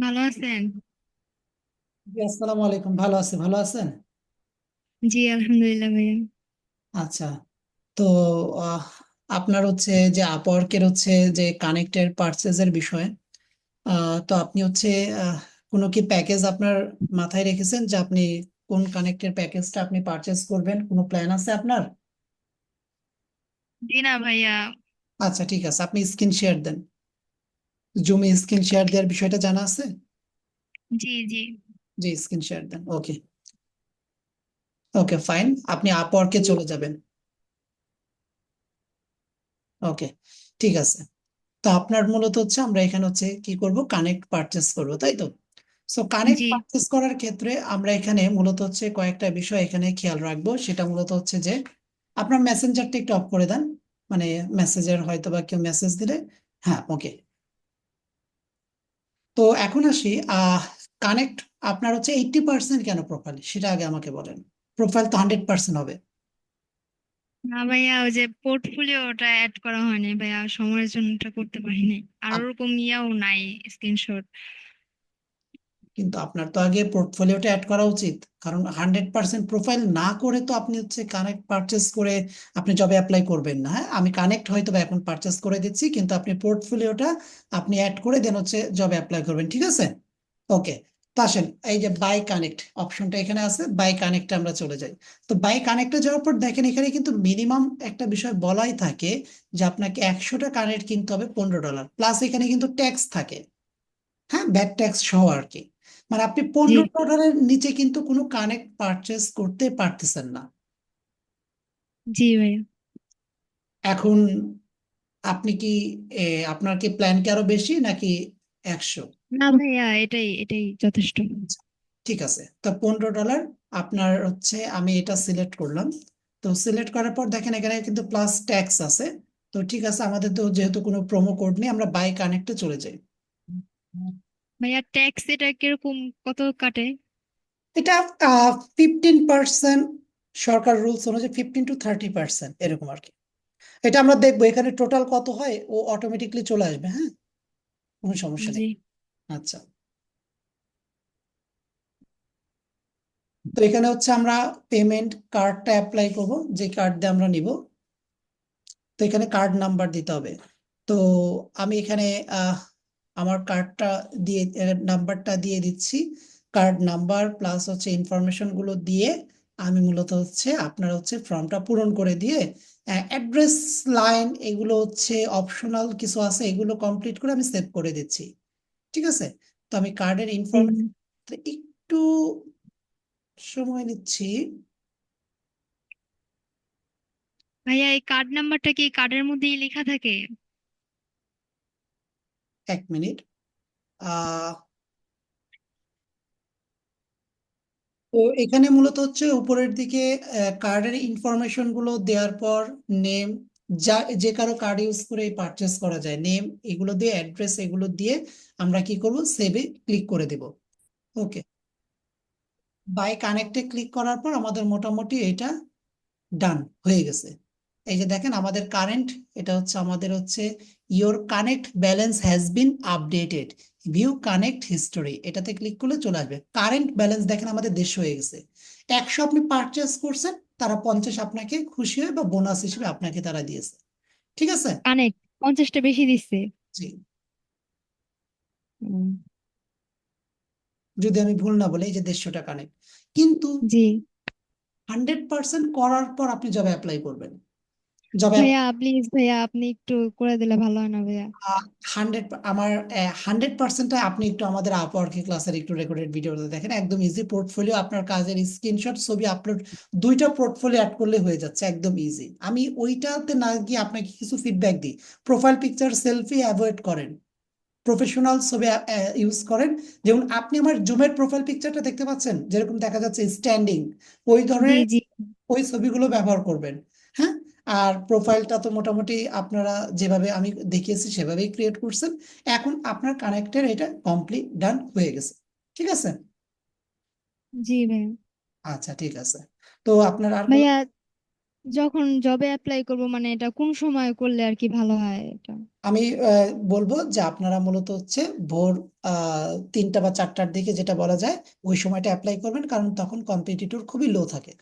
ভালো আছেন? জি, আসসালামু আলাইকুম। ভালো আছি, ভালো আছেন? জি, আলহামদুলিল্লাহ ভাইয়া। আচ্ছা। তো আহ, আপনার হচ্ছে যে আপওয়ার্কের হচ্ছে যে কানেক্টের পারচেজের বিষয়ে, তো আপনি হচ্ছে আহ, কোনো কি প্যাকেজ আপনার মাথায় রেখেছেন যে আপনি কোন কানেক্টের প্যাকেজটা আপনি পারচেজ করবেন? কোনো প্ল্যান আছে আপনার? জি না ভাইয়া। আচ্ছা, ঠিক আছে, আপনি স্ক্রিন শেয়ার দেন। জুমে স্ক্রিন শেয়ার দেওয়ার বিষয়টা জানা আছে? জি জি। জি, স্ক্রিন শেয়ার দেন। ওকে, ওকে, ফাইন। আপনি আপওয়ার্কে চলে যাবেন। ওকে, ঠিক আছে। তো আপনার মূলত হচ্ছে আমরা এখানে হচ্ছে কি করব, কানেক্ট পারচেস করব, তাই তো? সো কানেক্ট জি পারচেস করার ক্ষেত্রে আমরা এখানে মূলত হচ্ছে কয়েকটা বিষয় এখানে খেয়াল রাখবো। সেটা মূলত হচ্ছে যে আপনার মেসেঞ্জারটা একটু অফ করে দেন। মানে মেসেজের হয়তো বা কেউ মেসেজ দিলে। হ্যাঁ, ওকে। তো এখন আসি, কানেক্ট আপনার হচ্ছে 80% কেন প্রোফাইল, সেটা আগে আমাকে বলেন। প্রোফাইল তো 100% হবে। না ভাইয়া, ওই যে পোর্টফোলিওটা অ্যাড করা হয়নি ভাইয়া, সময়ের জন্য ওটা করতে পারিনি। আর ওরকম ইয়াও নাই, স্ক্রিনশট। কিন্তু আপনার তো আগে পোর্টফোলিওটা অ্যাড করা উচিত। কারণ 100% প্রোফাইল না করে তো আপনি হচ্ছে কানেক্ট পারচেস করে আপনি জবে অ্যাপ্লাই করবেন না। হ্যাঁ, আমি কানেক্ট হয়তো বা এখন পারচেস করে দিচ্ছি, কিন্তু আপনি পোর্টফোলিওটা আপনি অ্যাড করে দেন হচ্ছে জবে অ্যাপ্লাই করবেন, ঠিক আছে? ওকে। তো আসেন, এই যে বাই কানেক্ট অপশনটা এখানে আছে, বাই কানেক্টে আমরা চলে যাই। তো বাই কানেক্টে যাওয়ার পর দেখেন এখানে কিন্তু মিনিমাম একটা বিষয় বলাই থাকে যে আপনাকে 100টা কানেক্ট কিনতে হবে $15, প্লাস এখানে কিন্তু ট্যাক্স থাকে। হ্যাঁ, ব্যাড ট্যাক্স সহ আর কি। মানে আপনি জি $15 নিচে কিন্তু কোনো কানেক্ট পারচেস করতে পারতেছেন না। জি ভাইয়া। এখন আপনি কি আপনার কি প্ল্যান কি আরো বেশি নাকি 100? না ভাইয়া, এটাই এটাই যথেষ্ট। ঠিক আছে, তো $15 আপনার হচ্ছে, আমি এটা সিলেক্ট করলাম। তো সিলেক্ট করার পর দেখেন এখানে কিন্তু প্লাস ট্যাক্স আছে। তো ঠিক আছে, আমাদের তো যেহেতু কোনো প্রোমো কোড নেই, আমরা বাই কানেক্টে চলে যাই। ভাইয়া, ট্যাক্স এটা কিরকম, কত কাটে? এটা 15%। সরকার রুলস অনুযায়ী 15 to 30% এরকম আর কি। এটা আমরা দেখবো এখানে টোটাল কত হয়, ও অটোমেটিকলি চলে আসবে। হ্যাঁ, কোনো সমস্যা নেই। জি আচ্ছা। তো এখানে হচ্ছে আমরা পেমেন্ট কার্ডটা অ্যাপ্লাই করব, যে কার্ড দিয়ে আমরা নিব। তো এখানে কার্ড নাম্বার দিতে হবে। তো আমি এখানে আহ, আমার কার্ডটা দিয়ে নাম্বারটা দিয়ে দিচ্ছি। কার্ড নাম্বার প্লাস হচ্ছে ইনফরমেশন গুলো দিয়ে আমি মূলত হচ্ছে আপনার হচ্ছে ফর্মটা পূরণ করে দিয়ে অ্যাড্রেস লাইন এগুলো হচ্ছে অপশনাল কিছু আছে, এগুলো কমপ্লিট করে আমি সেভ করে দিচ্ছি। ঠিক আছে। তো আমি কার্ডের জি। ইনফরমেশন একটু সময় নিচ্ছি। ভাইয়া, এই কার্ড নাম্বারটা কি কার্ডের মধ্যেই লেখা থাকে? 1 মিনিট। আহ তো এখানে মূলত হচ্ছে উপরের দিকে কার্ডের ইনফরমেশন গুলো দেওয়ার পর নেম, যা যে কারো কার্ড ইউজ করে পারচেস করা যায়, নেম এগুলো দিয়ে, অ্যাড্রেস এগুলো দিয়ে আমরা কি করব, সেভে ক্লিক করে দেব। ওকে। বাই কানেক্টে ক্লিক করার পর আমাদের মোটামুটি এটা ডান হয়ে গেছে। এই যে দেখেন আমাদের কারেন্ট, এটা হচ্ছে আমাদের হচ্ছে your connect balance has been updated, view connect history, এটাতে ক্লিক করলে চলে আসবে। কারেন্ট ব্যালেন্স দেখেন আমাদের 150 হয়ে গেছে। 100 আপনি পারচেস করছেন, তারা 50 আপনাকে খুশি হয়ে বা বোনাস হিসেবে আপনাকে তারা দিয়েছে। ঠিক আছে। কানেক্ট 50টা বেশি দিচ্ছে। জি, হুম। যদি আমি ভুল না বলি, এই যে 150 কানেক্ট। কিন্তু জি 100% করার পর আপনি জবে অ্যাপ্লাই করবেন। জবে ভাইয়া, প্লিজ ভাইয়া, আপনি একটু করে দিলে ভালো হয় না ভাইয়া? 100, আমার 100% আপনি একটু আমাদের আপওয়ার্কি ক্লাসের একটু রেকর্ডেড ভিডিওতে দেখেন, একদম ইজি। পোর্টফোলিও আপনার কাজের স্ক্রিনশট ছবি আপলোড, দুইটা পোর্টফোলিও অ্যাড করলে হয়ে যাচ্ছে, একদম ইজি। আমি ওইটাতে না গিয়ে আপনাকে কিছু ফিডব্যাক দিই। প্রোফাইল পিকচার সেলফি অ্যাভয়েড করেন, প্রফেশনাল ছবি ইউজ করেন। যেমন আপনি আমার জুমের প্রোফাইল পিকচারটা দেখতে পাচ্ছেন, যেরকম দেখা যাচ্ছে স্ট্যান্ডিং, ওই জি ধরনের জি। ওই ছবিগুলো ব্যবহার করবেন। হ্যাঁ। আর প্রোফাইলটা তো মোটামুটি আপনারা যেভাবে আমি দেখিয়েছি সেভাবেই ক্রিয়েট করছেন। এখন আপনার কানেক্টের এটা কমপ্লিট ডান হয়ে গেছে। ঠিক আছে। জি ভাইয়া। আচ্ছা, ঠিক আছে। তো আপনার আর কোনো? ভাইয়া, যখন জবে অ্যাপ্লাই করব, মানে এটা কোন সময় করলে আর কি ভালো হয় এটা? আমি বলবো যে আপনারা মূলত হচ্ছে ভোর 3টা বা 4টার দিকে, যেটা বলা যায়, ওই সময়টা অ্যাপ্লাই করবেন, কারণ তখন কম্পিটিটর খুবই লো থাকে।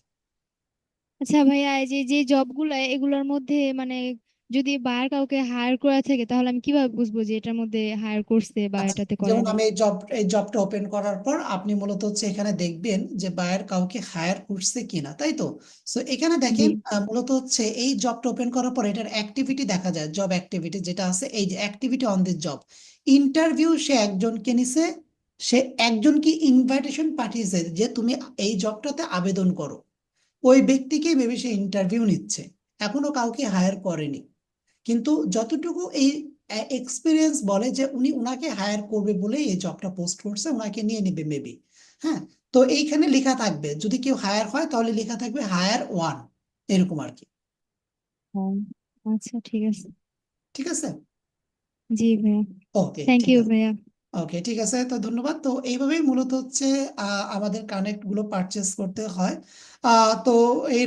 আচ্ছা ভাইয়া, এই যে যে জবগুলো এগুলোর মধ্যে মানে যদি বায়ার কাউকে হায়ার করা থাকে, তাহলে আমি কিভাবে বুঝবো যে এটার মধ্যে হায়ার করছে বা আচ্ছা, এটাতে করে যেমন নাই? আমি এই জবটা ওপেন করার পর আপনি মূলত হচ্ছে এখানে দেখবেন যে বায়ার কাউকে হায়ার করছে কিনা, তাই তো? সো এখানে জি। দেখেন মূলত হচ্ছে এই জবটা ওপেন করার পর এটার অ্যাক্টিভিটি দেখা যায়, জব অ্যাক্টিভিটি যেটা আছে, এই যে activity on this job, interview সে একজনকে নিছে, সে একজনকে ইনভাইটেশন পাঠিয়েছে যে তুমি এই জবটাতে আবেদন করো, ওই ব্যক্তিকে ভেবে সে ইন্টারভিউ নিচ্ছে, এখনো কাউকে হায়ার করেনি। কিন্তু যতটুকু এই এক্সপিরিয়েন্স বলে যে উনি উনাকে হায়ার করবে বলেই এই জবটা পোস্ট করছে, উনাকে নিয়ে নেবে মেবি। হ্যাঁ, তো এইখানে লেখা থাকবে যদি কেউ হায়ার হয় তাহলে লেখা থাকবে হায়ার ওয়ান, এরকম আর কি। ও, আচ্ছা ঠিক আছে। ঠিক আছে। জি ভাইয়া। ওকে, থ্যাংক ঠিক ইউ আছে। ভাইয়া। ওকে, ঠিক আছে, তো ধন্যবাদ। তো এইভাবেই মূলত হচ্ছে আমাদের কানেক্ট গুলো পারচেস করতে হয়। তো এই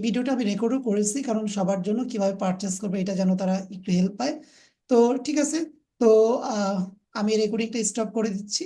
ভিডিওটা আমি রেকর্ডও করেছি, কারণ সবার জন্য কিভাবে পারচেস করবে এটা যেন তারা একটু হেল্প পায়। তো ঠিক আছে, তো আহ, আমি রেকর্ডিংটা স্টপ করে দিচ্ছি।